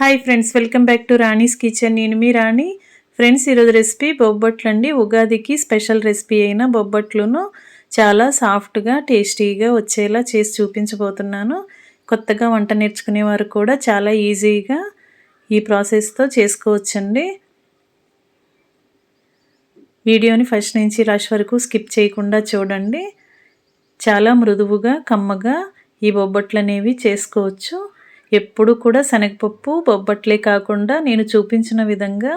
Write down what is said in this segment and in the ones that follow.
Hi friends, welcome back to Rani's kitchen. నేను మీ రాణి. Friends, ఈరోజు recipe బొబ్బట్లు అండి. ఉగాదికి స్పెషల్ రెసిపీ అయిన బొబ్బట్లును చాలా సాఫ్ట్గా టేస్టీగా వచ్చేలా చేసి చూపించబోతున్నాను. కొత్తగా వంట నేర్చుకునే వారు కూడా చాలా ఈజీగా ఈ ప్రాసెస్తో చేసుకోవచ్చండి. వీడియోని ఫస్ట్ నుంచి లాస్ట్ వరకు స్కిప్ చేయకుండా చూడండి. చాలా మృదువుగా కమ్మగా ఈ బొబ్బట్లు అనేవి చేసుకోవచ్చు. ఎప్పుడు కూడా శనగపప్పు బొబ్బట్లే కాకుండా నేను చూపించిన విధంగా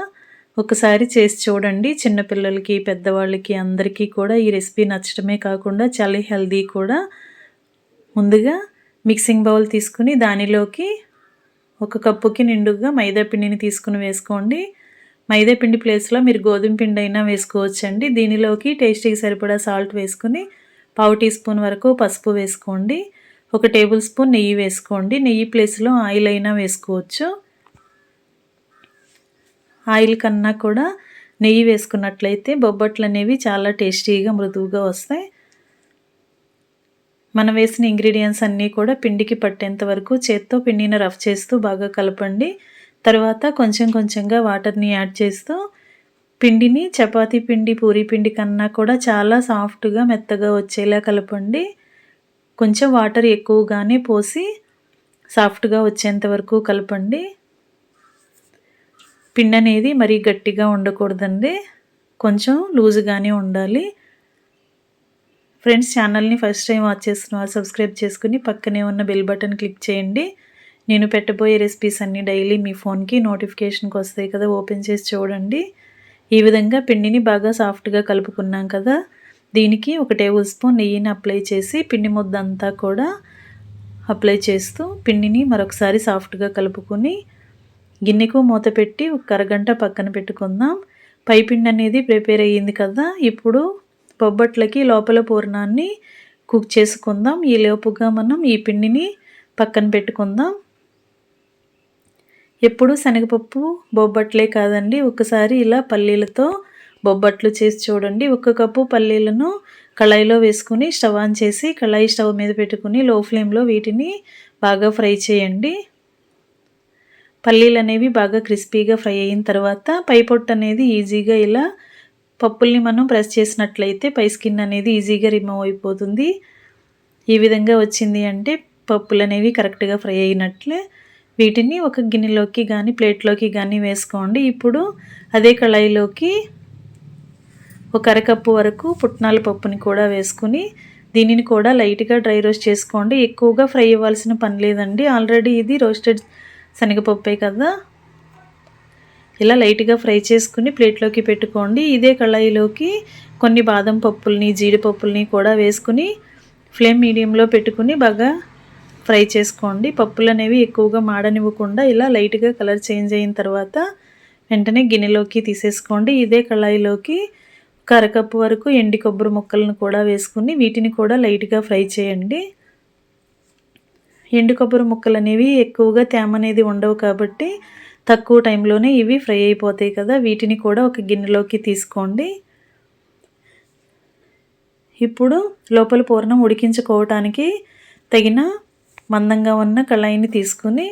ఒకసారి చేసి చూడండి. చిన్నపిల్లలకి, పెద్దవాళ్ళకి అందరికీ కూడా ఈ రెసిపీ నచ్చడమే కాకుండా చాలా హెల్దీ కూడా. ముందుగా మిక్సింగ్ బౌల్ తీసుకుని దానిలోకి 1 కప్పుకి నిండుగా మైదా పిండిని తీసుకుని వేసుకోండి. మైదా పిండి ప్లేస్లో మీరు గోధుమ పిండి అయినా వేసుకోవచ్చండి. దీనిలోకి టేస్టీకి సరిపడా సాల్ట్ వేసుకుని 1/2 టీ స్పూన్ వరకు పసుపు వేసుకోండి. 1 టేబుల్ స్పూన్ నెయ్యి వేసుకోండి. నెయ్యి ప్లేస్లో ఆయిల్ అయినా వేసుకోవచ్చు. ఆయిల్ కన్నా కూడా నెయ్యి వేసుకున్నట్లయితే బొబ్బట్లు అనేవి చాలా టేస్టీగా మృదువుగా వస్తాయి. మనం వేసిన ఇంగ్రీడియంట్స్ అన్నీ కూడా పిండికి పట్టేంత వరకు చేత్తో పిండిని రఫ్ చేస్తూ బాగా కలపండి. తర్వాత కొంచెం కొంచెంగా వాటర్ని యాడ్ చేస్తూ పిండిని చపాతీ పిండి, పూరీ పిండి కన్నా కూడా చాలా సాఫ్ట్గా మెత్తగా వచ్చేలా కలపండి. కొంచెం వాటర్ ఎక్కువగానే పోసి సాఫ్ట్గా వచ్చేంత వరకు కలపండి. పిండి అనేది మరీ గట్టిగా ఉండకూడదండి, కొంచెం లూజుగానే ఉండాలి. ఫ్రెండ్స్, ఛానల్ని ఫస్ట్ టైం వాచ్ చేస్తున్న వాళ్ళు సబ్స్క్రైబ్ చేసుకుని పక్కనే ఉన్న బెల్ బటన్ క్లిక్ చేయండి. నేను పెట్టబోయే రెసిపీస్ అన్నీ డైలీ మీ ఫోన్కి నోటిఫికేషన్కి వస్తాయి కదా, ఓపెన్ చేసి చూడండి. ఈ విధంగా పిండిని బాగా సాఫ్ట్గా కలుపుకున్నాం కదా, దీనికి 1 టేబుల్ స్పూన్ నెయ్యిని అప్లై చేసి పిండి ముద్ద అంతా కూడా అప్లై చేస్తూ పిండిని మరొకసారి సాఫ్ట్గా కలుపుకొని గిన్నెకు మూత పెట్టి 1 అరగంట పక్కన పెట్టుకుందాం. పై పిండి అనేది ప్రిపేర్ అయ్యింది కదా, ఇప్పుడు బొబ్బట్లకి లోపల పూర్ణాన్ని కుక్ చేసుకుందాం. ఈ లోపుగా మనం ఈ పిండిని పక్కన పెట్టుకుందాం. ఎప్పుడు శనగపప్పు బొబ్బట్లే కాదండి, ఒకసారి ఇలా పల్లీలతో బొబ్బట్లు చేసి చూడండి. 1 కప్పు పల్లీలను కళాయిలో వేసుకుని స్టవ్ ఆన్ చేసి కళాయి స్టవ్ మీద పెట్టుకుని లో ఫ్లేమ్లో వీటిని బాగా ఫ్రై చేయండి. పల్లీలు అనేవి బాగా క్రిస్పీగా ఫ్రై అయిన తర్వాత పై పొట్టు అనేది ఈజీగా ఇలా పప్పుల్ని మనం ప్రెస్ చేసినట్లయితే పై స్కిన్ అనేది ఈజీగా రిమూవ్ అయిపోతుంది. ఈ విధంగా వచ్చింది అంటే పప్పులు అనేవి కరెక్ట్గా ఫ్రై అయినట్లే. వీటిని ఒక గిన్నెలోకి కానీ ప్లేట్లోకి కానీ వేసుకోండి. ఇప్పుడు అదే కళాయిలోకి 1 అరకప్పు వరకు పుట్నాల పప్పుని కూడా వేసుకుని దీనిని కూడా లైట్గా డ్రై రోస్ట్ చేసుకోండి. ఎక్కువగా ఫ్రై అవ్వాల్సిన పని లేదండి, ఆల్రెడీ ఇది రోస్టెడ్ శనగపప్పే కదా. ఇలా లైట్గా ఫ్రై చేసుకుని ప్లేట్లోకి పెట్టుకోండి. ఇదే కళాయిలోకి కొన్ని బాదం పప్పుల్ని, జీడిపప్పుల్ని కూడా వేసుకుని ఫ్లేమ్ మీడియంలో పెట్టుకుని బాగా ఫ్రై చేసుకోండి. పప్పులు అనేవి ఎక్కువగా మాడనివ్వకుండా ఇలా లైట్గా కలర్ చేంజ్ అయిన తర్వాత వెంటనే గిన్నెలోకి తీసేసుకోండి. ఇదే కళాయిలోకి 1 అరకప్పు వరకు ఎండి కొబ్బరి ముక్కలను కూడా వేసుకుని వీటిని కూడా లైట్గా ఫ్రై చేయండి. ఎండు కొబ్బరి ముక్కలు అనేవి ఎక్కువగా తేమ అనేది ఉండవు కాబట్టి తక్కువ టైంలోనే ఇవి ఫ్రై అయిపోతాయి కదా. వీటిని కూడా ఒక గిన్నెలోకి తీసుకోండి. ఇప్పుడు లోపల పూర్ణం ఉడికించుకోవటానికి తగిన మందంగా ఉన్న కళాయిని తీసుకుని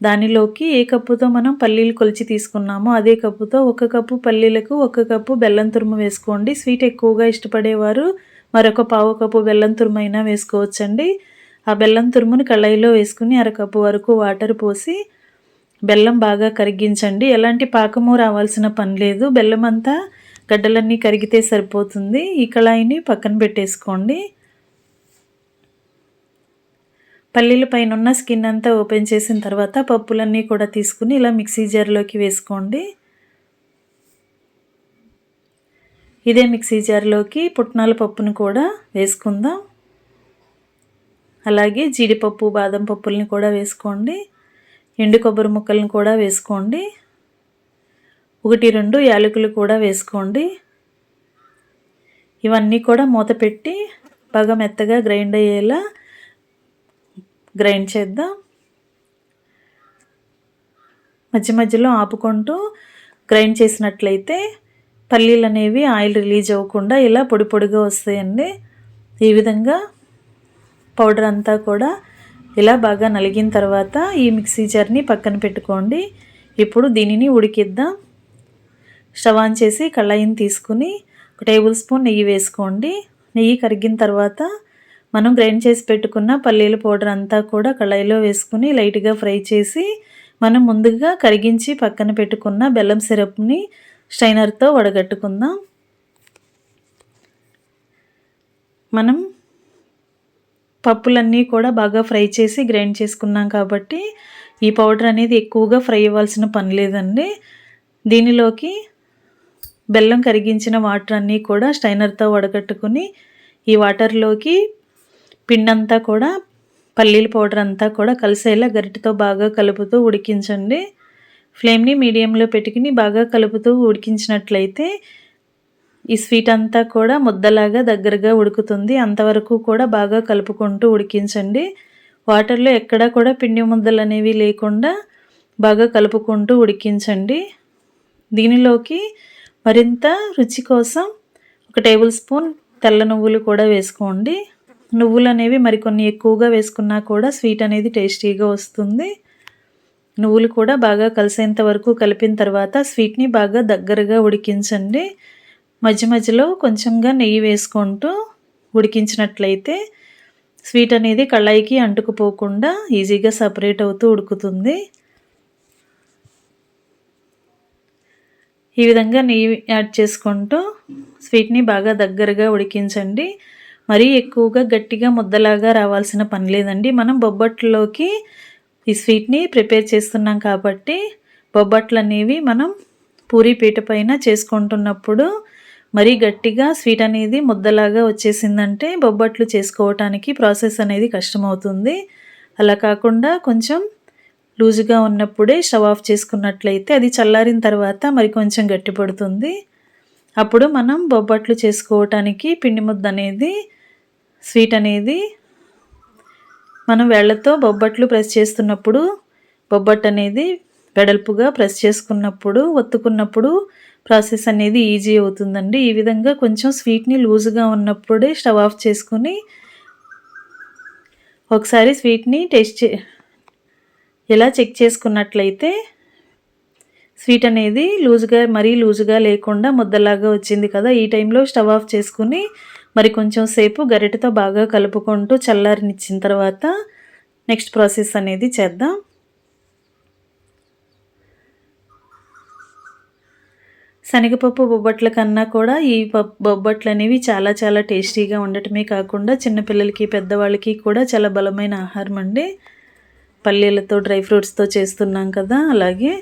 దానిలోకి ఏ కప్పుతో మనం పల్లీలు కొలిచి తీసుకున్నామో అదే కప్పుతో 1 కప్పు పల్లీలకు 1 కప్పు బెల్లం తురుము వేసుకోండి. స్వీట్ ఎక్కువగా ఇష్టపడేవారు మరొక 1/2 కప్పు బెల్లం తురుము అయినా వేసుకోవచ్చండి. ఆ బెల్లం తురుమును కళాయిలో వేసుకుని 1 కప్పు వరకు వాటర్ పోసి బెల్లం బాగా కరిగించండి. ఎలాంటి పాకము రావాల్సిన పని లేదు, బెల్లం అంతా గడ్డలన్నీ కరిగితే సరిపోతుంది. ఈ కళాయిని పక్కన పెట్టేసుకోండి. పల్లీల పైన ఉన్న స్కిన్ అంతా ఓపెన్ చేసిన తర్వాత పప్పులన్నీ కూడా తీసుకుని ఇలా మిక్సీ జార్లోకి వేసుకోండి. ఇదే మిక్సీ జార్లోకి పుట్నాల పప్పును కూడా వేసుకుందాం. అలాగే జీడిపప్పు, బాదం పప్పుల్ని కూడా వేసుకోండి. ఎండు కొబ్బరి ముక్కలను కూడా వేసుకోండి. 1-2 యాలకులు కూడా వేసుకోండి. ఇవన్నీ కూడా మూత పెట్టి బాగా మెత్తగా గ్రైండ్ అయ్యేలా గ్రైండ్ చేద్దాం. మధ్య మధ్యలో ఆపుకుంటూ గ్రైండ్ చేసినట్లయితే పల్లీలు అనేవి ఆయిల్ రిలీజ్ అవ్వకుండా ఇలా పొడి పొడిగా వస్తాయండి. ఈ విధంగా పౌడర్ అంతా కూడా ఇలా బాగా నలిగిన తర్వాత ఈ మిక్సీ జార్ని పక్కన పెట్టుకోండి. ఇప్పుడు దీనిని ఉడికిద్దాం. స్టవ్ ఆన్ చేసి కళాయిని తీసుకుని 1 టేబుల్ స్పూన్ నెయ్యి వేసుకోండి. నెయ్యి కరిగిన తర్వాత మనం గ్రైండ్ చేసి పెట్టుకున్న పల్లీల పౌడర్ అంతా కూడా కళాయిలో వేసుకుని లైట్గా ఫ్రై చేసి మనం ముందుగా కరిగించి పక్కన పెట్టుకున్న బెల్లం సిరప్ని స్ట్రైనర్తో వడగట్టుకుందాం. మనం పప్పులన్నీ కూడా బాగా ఫ్రై చేసి గ్రైండ్ చేసుకున్నాం కాబట్టి ఈ పౌడర్ అనేది ఎక్కువగా ఫ్రై అవ్వాల్సిన పని లేదండి. దీనిలోకి బెల్లం కరిగించిన వాటర్ అన్నీ కూడా స్ట్రైనర్తో వడగట్టుకుని ఈ వాటర్లోకి పిండంతా కూడా పల్లీల పౌడర్ అంతా కూడా కలిసేలా గరిటెతో బాగా కలుపుతూ ఉడికించండి. ఫ్లేమ్ని మీడియంలో పెట్టుకుని బాగా కలుపుతూ ఉడికించినట్లయితే ఈ స్వీట్ అంతా కూడా ముద్దలాగా దగ్గరగా ఉడుకుతుంది. అంతవరకు కూడా బాగా కలుపుకుంటూ ఉడికించండి. వాటర్లో ఎక్కడా కూడా పిండి ముద్దలు అనేవి లేకుండా బాగా కలుపుకుంటూ ఉడికించండి. దీనిలోకి మరింత రుచి కోసం 1 టేబుల్ స్పూన్ తెల్ల నువ్వులు కూడా వేసుకోండి. నువ్వులు అనేవి మరికొన్ని ఎక్కువగా వేసుకున్నా కూడా స్వీట్ అనేది టేస్టీగా వస్తుంది. నువ్వులు కూడా బాగా కలిసేంత వరకు కలిపిన తర్వాత స్వీట్ని బాగా దగ్గరగా ఉడికించండి. మధ్య మధ్యలో కొంచెంగా నెయ్యి వేసుకుంటూ ఉడికించినట్లయితే స్వీట్ అనేది కళాయికి అంటుకుపోకుండా ఈజీగా సపరేట్ అవుతూ ఉడుకుతుంది. ఈ విధంగా నెయ్యి యాడ్ చేసుకుంటూ స్వీట్ని బాగా దగ్గరగా ఉడికించండి. మరీ ఎక్కువగా గట్టిగా ముద్దలాగా రావాల్సిన పని లేదండి. మనం బొబ్బట్లోకి ఈ స్వీట్ని ప్రిపేర్ చేస్తున్నాం కాబట్టి బొబ్బట్లు అనేవి మనం పూరీ పీట పైన చేసుకుంటున్నప్పుడు మరీ గట్టిగా స్వీట్ అనేది ముద్దలాగా వచ్చేసిందంటే బొబ్బట్లు చేసుకోవటానికి ప్రాసెస్ అనేది కష్టమవుతుంది. అలా కాకుండా కొంచెం లూజుగా ఉన్నప్పుడే స్టవ్ ఆఫ్ చేసుకున్నట్లయితే అది చల్లారిన తర్వాత మరి కొంచెం గట్టిపడుతుంది. అప్పుడు మనం బొబ్బట్లు చేసుకోవటానికి పిండి ముద్ద అనేది స్వీట్ అనేది మనం వేళ్ళతో బొబ్బట్లు ప్రెస్ చేస్తున్నప్పుడు బొబ్బట్టు అనేది వెడల్పుగా ప్రెస్ చేసుకున్నప్పుడు ఒత్తుకున్నప్పుడు ప్రాసెస్ అనేది ఈజీ అవుతుందండి. ఈ విధంగా కొంచెం స్వీట్ని లూజుగా ఉన్నప్పుడే స్టవ్ ఆఫ్ చేసుకుని ఒకసారి స్వీట్ని ఇలా చెక్ చేసుకున్నట్లయితే స్వీట్ అనేది మరీ లూజుగా లేకుండా ముద్దలాగా వచ్చింది కదా. ఈ టైంలో స్టవ్ ఆఫ్ చేసుకుని మరి కొంచెం సేపు గరిటెతో బాగా కలుపుకుంటూ చల్లారనిచ్చిన తర్వాత నెక్స్ట్ ప్రాసెస్ అనేది చేద్దాం. శనగపప్పు బొబ్బట్ల కన్నా కూడా ఈ బొబ్బట్లు అనేవి చాలా చాలా టేస్టీగా ఉండటమే కాకుండా చిన్నపిల్లలకి పెద్దవాళ్ళకి కూడా చాలా బలమైన ఆహారం అండి. పల్లీలతో డ్రై ఫ్రూట్స్తో చేస్తున్నాం కదా, అలాగే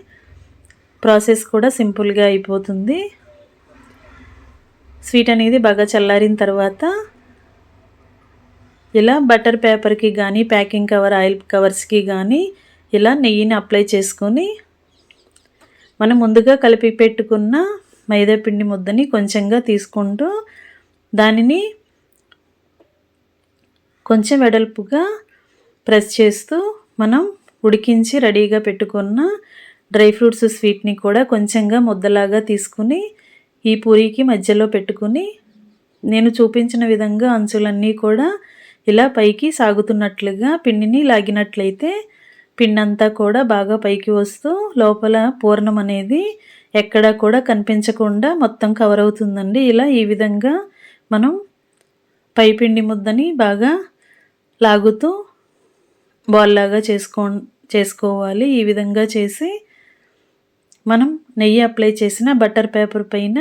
ప్రాసెస్ కూడా సింపుల్గా అయిపోతుంది. స్వీట్ అనేది బాగా చల్లారిన తర్వాత ఇలా బటర్ పేపర్కి కానీ ప్యాకింగ్ కవర్ ఆయిల్ కవర్స్కి కానీ ఇలా నెయ్యిని అప్లై చేసుకొని మనం ముందుగా కలిపి పెట్టుకున్న మైదా పిండి ముద్దని కొంచెంగా తీసుకుంటూ దానిని కొంచెం వెడల్పుగా ప్రెస్ చేస్తూ మనం ఉడికించి రెడీగా పెట్టుకున్న డ్రై ఫ్రూట్స్ స్వీట్ని కూడా కొంచెంగా ముద్దలాగా తీసుకుని ఈ పూరీకి మధ్యలో పెట్టుకుని నేను చూపించిన విధంగా అంచులన్నీ కూడా ఇలా పైకి సాగుతున్నట్లుగా పిండిని లాగినట్లయితే పిండి అంతా కూడా బాగా పైకి వస్తూ లోపల పూర్ణం అనేది ఎక్కడా కూడా కనిపించకుండా మొత్తం కవర్ అవుతుందండి. ఇలా ఈ విధంగా మనం పై పిండి ముద్దని బాగా లాగుతూ బాల్లాగా చేసుకోవాలి. ఈ విధంగా చేసి మనం నెయ్యి అప్లై చేసిన బటర్ పేపర్ పైన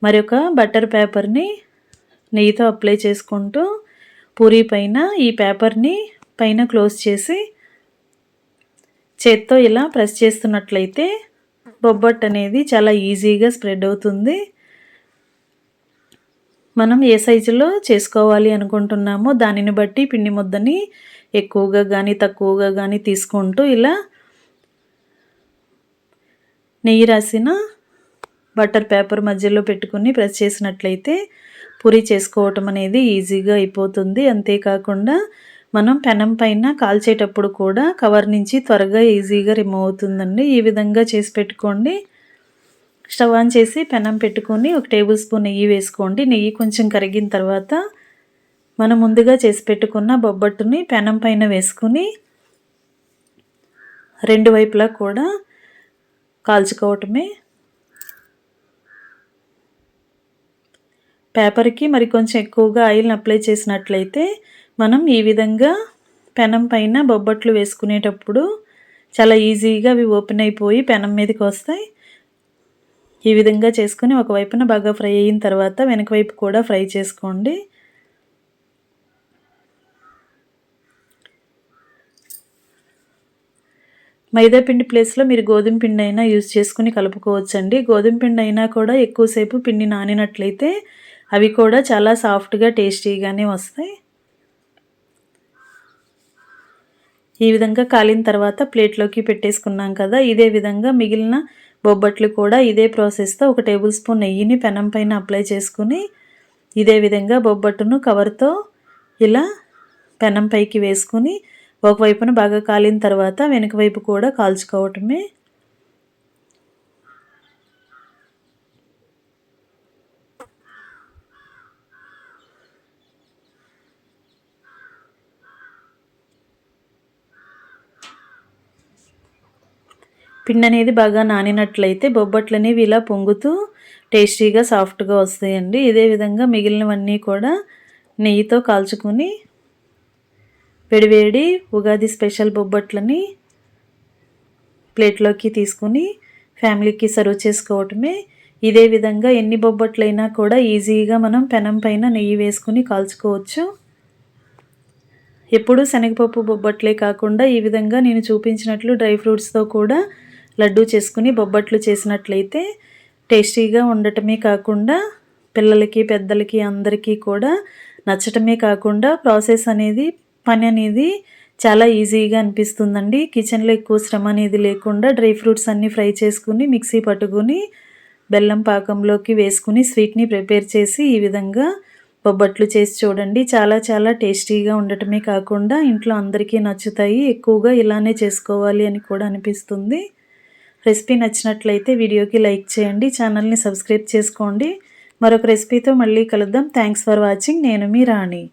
మరొక బటర్ పేపర్ని నెయ్యితో అప్లై చేసుకుంటూ పూరీ పైన ఈ పేపర్ని పైన క్లోజ్ చేసి చేత్తో ఇలా ప్రెస్ చేస్తున్నట్లయితే బొబ్బట్టు అనేది చాలా ఈజీగా స్ప్రెడ్ అవుతుంది. మనం ఏ సైజులో చేసుకోవాలి అనుకుంటున్నామో దానిని బట్టి పిండి ముద్దని ఎక్కువగా కానీ తక్కువగా కానీ తీసుకుంటూ ఇలా నెయ్యి రాసిన బటర్ పేపర్ మధ్యలో పెట్టుకుని ప్రెస్ చేసినట్లయితే పూరీ చేసుకోవటం అనేది ఈజీగా అయిపోతుంది. అంతేకాకుండా మనం పెనం పైన కాల్చేటప్పుడు కూడా కవర్ నుంచి త్వరగా ఈజీగా రిమూవ్ అవుతుందండి. ఈ విధంగా చేసి పెట్టుకోండి. స్టవ్ ఆన్ చేసి పెనం పెట్టుకొని 1 టేబుల్ స్పూన్ నెయ్యి వేసుకోండి. నెయ్యి కొంచెం కరిగిన తర్వాత మనం ముందుగా చేసి పెట్టుకున్న బొబ్బట్టుని పెనం పైన వేసుకుని రెండు వైపులా కూడా కాల్చుకోవటమే. పేపర్కి మరి కొంచెం ఎక్కువగా ఆయిల్ని అప్లై చేసినట్లయితే మనం ఈ విధంగా పెనం పైన బొబ్బట్లు వేసుకునేటప్పుడు చాలా ఈజీగా అవి ఓపెన్ అయిపోయి పెనం మీదకి వస్తాయి. ఈ విధంగా చేసుకుని ఒకవైపున బాగా ఫ్రై అయిన తర్వాత వెనక వైపు కూడా ఫ్రై చేసుకోండి. మైదా పిండి ప్లేస్లో మీరు గోధుమ పిండి అయినా యూజ్ చేసుకుని కలుపుకోవచ్చండి. గోధుమ పిండి అయినా కూడా ఎక్కువసేపు పిండి నానినట్లయితే అవి కూడా చాలా సాఫ్ట్గా టేస్టీగానే వస్తాయి. ఈ విధంగా కాలిన తర్వాత ప్లేట్లోకి పెట్టేసుకున్నాం కదా, ఇదే విధంగా మిగిలిన బొబ్బట్లు కూడా ఇదే ప్రాసెస్తో 1 టేబుల్ స్పూన్ నెయ్యిని పెనం పైన అప్లై చేసుకుని ఇదే విధంగా బొబ్బట్టును కవర్తో ఇలా పెనం పైకి వేసుకుని ఒకవైపున బాగా కాలిన తర్వాత వెనుక వైపు కూడా కాల్చుకోవటమే. పిండి అనేది బాగా నానినట్లయితే బొబ్బట్లు అనేవి ఇలా పొంగుతూ టేస్టీగా సాఫ్ట్గా వస్తాయండి. ఇదే విధంగా మిగిలినవన్నీ కూడా నెయ్యితో కాల్చుకుని వేడివేడి ఉగాది స్పెషల్ బొబ్బట్లని ప్లేట్లోకి తీసుకుని ఫ్యామిలీకి సర్వ్ చేసుకోవటమే. ఇదే విధంగా ఎన్ని బొబ్బట్లైనా కూడా ఈజీగా మనం పెనం పైన నెయ్యి వేసుకుని కాల్చుకోవచ్చు. ఎప్పుడు శనగపప్పు బొబ్బట్లే కాకుండా ఈ విధంగా నేను చూపించినట్లు డ్రై ఫ్రూట్స్తో కూడా లడ్డూ చేసుకుని బొబ్బట్లు చేసినట్లయితే టేస్టీగా ఉండటమే కాకుండా పిల్లలకి పెద్దలకి అందరికీ కూడా నచ్చటమే కాకుండా పని అనేది చాలా ఈజీగా అనిపిస్తుందండి. కిచెన్లో ఎక్కువ శ్రమ అనేది లేకుండా డ్రై ఫ్రూట్స్ అన్నీ ఫ్రై చేసుకుని మిక్సీ పట్టుకుని బెల్లం పాకంలోకి వేసుకుని స్వీట్ని ప్రిపేర్ చేసి ఈ విధంగా బొబ్బట్లు చేసి చూడండి. చాలా చాలా టేస్టీగా ఉండటమే కాకుండా ఇంట్లో అందరికీ నచ్చుతాయి. ఎక్కువగా ఇలానే చేసుకోవాలి అని కూడా అనిపిస్తుంది. రెసిపీ నచ్చినట్లయితే వీడియోకి లైక్ చేయండి, ఛానల్ని సబ్స్క్రైబ్ చేసుకోండి. మరొక రెసిపీతో మళ్ళీ కలుద్దాం. Thanks for watching. నేను మీ రాణి.